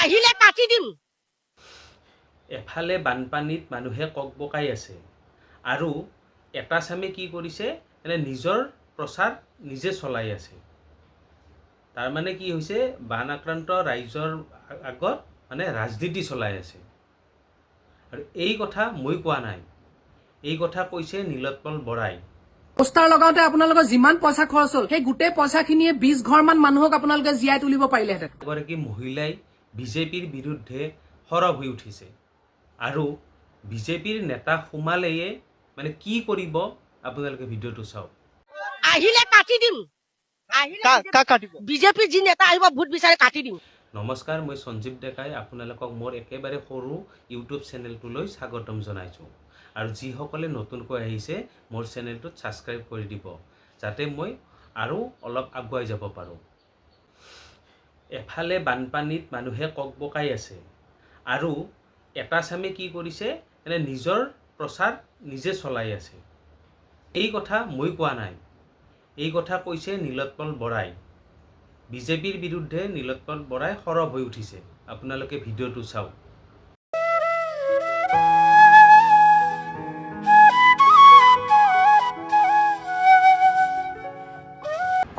আহিলে কাটি দিম। এফালে বানপানীত মানুহে ককবকাই আছে আৰু এটা চামে কি কৰিছে নিজৰ প্ৰচাৰ নিজে চলাই আছে। তাৰ মানে কি হৈছে বান আক্ৰান্ত ৰাইজৰ আগত ৰাজনীতি চলাই আছে। আৰু এই কথা মই কোৱা নাই, এই কথা কৈছে নীলোৎপল বৰাই। পোষ্টাৰ লগাওঁতে আপোনালোকৰ যিমান পইচা খৰচ হ'ল সেই গোটেই পইচাখিনিয়ে 20 ঘৰমান মানুহক আপোনালোকে জীয়াই তুলিব পাৰিলেহেঁতেন। এগৰাকী মহিলাই বিজেপিৰ বিৰুদ্ধে সৰব হৈ উঠিছে আৰু বিজেপিৰ নেতা সোমালেয়ে কি কৰিব আপোনালোকে ভিডিঅ'টো চাওক। আহিলে কাটি দিম। বিজেপি যি নেতা আহিব ভোট বিচাৰি কাটি দিম। নমস্কাৰ, মই সঞ্জীৱ ডেকাই আপোনালোকক মোৰ একেবাৰে সৰু ইউটিউব চেনেলটোলৈ স্বাগতম জনাইছোঁ। আৰু যিসকলে নতুনকৈ আহিছে মোৰ চেনেলটোত ছাবস্ক্ৰাইব কৰি দিব যাতে মই আৰু অলপ আগুৱাই যাব পাৰোঁ। এফালে বানপানীত মানুহে ককবকাই আছে আৰু এটা চামে কি কৰিছে নিজৰ প্ৰচাৰ নিজে চলাই আছে। এই কথা মই কোৱা নাই, এই কথা কৈছে নীলোৎপল বৰাই। বিজেপিৰ বিৰুদ্ধে নীলোৎপল বৰাই সৰব হৈ উঠিছে। আপোনালোকে ভিডিঅ'টো চাওক।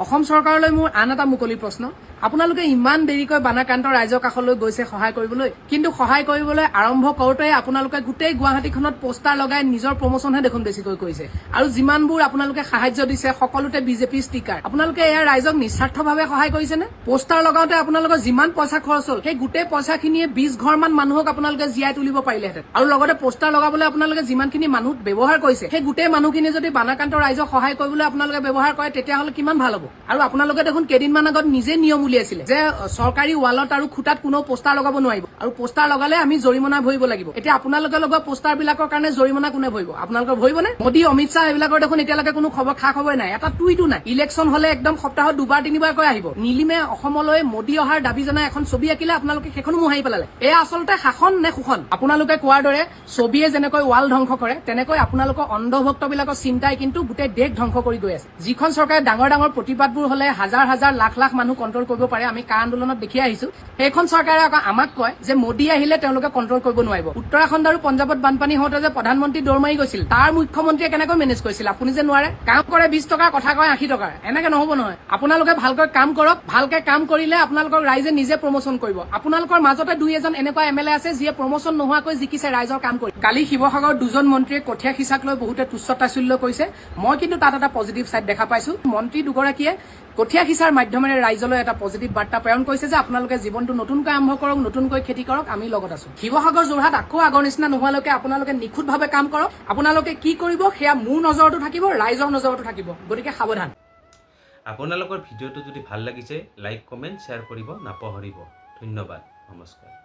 অসম চৰকাৰলৈ মোৰ আন এটা মুকলি প্ৰশ্ন, আপোনালোকে ইমান দেৰিকৈ বানাক্ৰান্ত ৰাইজৰ কাষলৈ গৈছে সহায় কৰিবলৈ, কিন্তু সহায় কৰিবলৈ আৰম্ভ কৰোঁতে আপোনালোকে গোটেই গুৱাহাটীখনত পোষ্টাৰ লগাই নিজৰ প্ৰমোচনহে দেখোন বেছিকৈ কৰিছে। আৰু যিমানবোৰ আপোনালোকে সাহায্য দিছে সকলোতে বিজেপিৰ ষ্টিকাৰ। আপোনালোকে এয়া ৰাইজক নিস্বাৰ্থভাৱে সহায় কৰিছেনে? পোষ্টাৰ লগাওঁতে আপোনালোকৰ যিমান পইচা খৰচ হ'ল সেই গোটেই পইচাখিনিয়ে 20 ঘৰমান মানুহক আপোনালোকে জীয়াই তুলিব পাৰিলেহেঁতেন। আৰু লগতে পোষ্টাৰ লগাবলৈ আপোনালোকে যিমানখিনি মানুহ ব্যৱহাৰ কৰিছে সেই গোটেই মানুহখিনি যদি বানাক্ৰান্ত ৰাইজক সহায় কৰিবলৈ আপোনালোকে ব্যৱহাৰ কৰে তেতিয়াহ'লে কিমান ভাল হ'ব। আৰু আপোনালোকে দেখোন কেইদিনমান আগত নিজে নিয়ম উলিয়াইছিলে যে চৰকাৰী ৱালত আৰু খুঁটাত কোনো পোষ্টাৰ লগাব নোৱাৰিব, আৰু পোষ্টাৰ লগালে আমি জৰিমনা ভৰিব লাগিব। এতিয়া আপোনালোকে লগোৱা পোষ্টাৰ বিলাকৰ কাৰণে জৰিমনা কোনে ভৰিব? আপোনালোকে ভৰিবনে? মোদী, অমিত শ্বাহ এইবিলাকৰ দেখোন এতিয়ালৈকে কোনো খা খবৰে নাই, এটা টুইটো নাই। ইলেকশ্যন হলে একদম সপ্তাহত 2-3বাৰকৈ আহিব। নীলিমে অসমলৈ মোদী অহাৰ দাবী জনাই এখন ছবি আঁকিলে, আপোনালোকে সেইখনো মোহাৰি পেলালে। এয়া আচলতে শাসন নে শোষণ? আপোনালোকে কোৱাৰ দৰে ছবিয়ে যেনেকৈ ৱাল ধ্বংস কৰে তেনেকৈ আপোনালোকৰ অন্ধভক্তবিলাকৰ চিন্তাই কিন্তু গোটেই দেশ ধ্বংস কৰি গৈ আছে। যিখন চৰকাৰে ডাঙৰ ডাঙৰ প্ৰতিবাদবোৰ হলে হাজাৰ হাজাৰ লাখ লাখ মানুহ কণ্ট্ৰল কৰিব পাৰে, আমি কা আন্দোলনত দেখি আহিছো, সেইখন চৰকাৰে আকৌ আমাক কয় যে মোদী আহিলে তেওঁলোকে কণ্ট্ৰল কৰিব নোৱাৰিব। উত্তৰাখণ্ড আৰু পঞ্জাৱত বানপানী হওঁতে যে প্ৰধানমন্ত্ৰী দৌৰ মাৰি গৈছিল, তাৰ মুখ্যমন্ত্ৰীয়ে কেনেকৈ মেনেজ কৰিছিল? আপুনি যে নোৱাৰে। কাম কৰে 20 টকাৰ, কথা কয় 80 টকাৰ, এনেকে নহব নহয়। আপোনালোকে ভালকৈ কাম কৰক, ভালকে কাম কৰিলে আপোনালোকক ৰাইজে নিজে প্ৰমোচন কৰিব। আপোনালোকৰ মাজতে 2-এজন এনেকুৱা এমএলএ আছে যিয়ে প্ৰমোচন নোহোৱাকৈ জিকিছে ৰাইজৰ কাম কৰি। কালি শিৱসাগৰ 2জন মন্ত্ৰীয়ে কঠীয়া সিঁচাক লৈ বহুতে তুচ্ছ তাচ্ছিল্য কৰিছে, মই কিন্তু তাত এটা পজিটিভ চাইড দেখা পাইছো। মন্ত্ৰী দুগৰাকীয়ে কঠীয়া সিঁচাৰ মাধ্যমেৰে ৰাইজলৈ এটা পজিটিভ বাৰ্তা প্ৰেৰণ কৰিছে যে আপোনালোকে জীৱনটো নতুনকৈ আৰম্ভ কৰক, নতুনকৈ খেতি কৰক, আমি লগত আছো। শিৱসাগৰ যোৰহাট আকৌ আগৰ নিচিনা নোহোৱালৈকে আপোনালোকে নিখুঁতভাৱে কাম কৰক। আপোনালোকে কি কৰিব সেয়া মোৰ নজৰতো থাকিব, ৰাইজৰ নজৰতো থাকিব, গতিকে সাৱধান। আপোনালোকৰ ভিডিঅ'টো যদি ভাল লাগিছে লাইক, কমেণ্ট, শ্বেয়াৰ কৰিব নাপাহৰিব। ধন্যবাদ, নমস্কাৰ।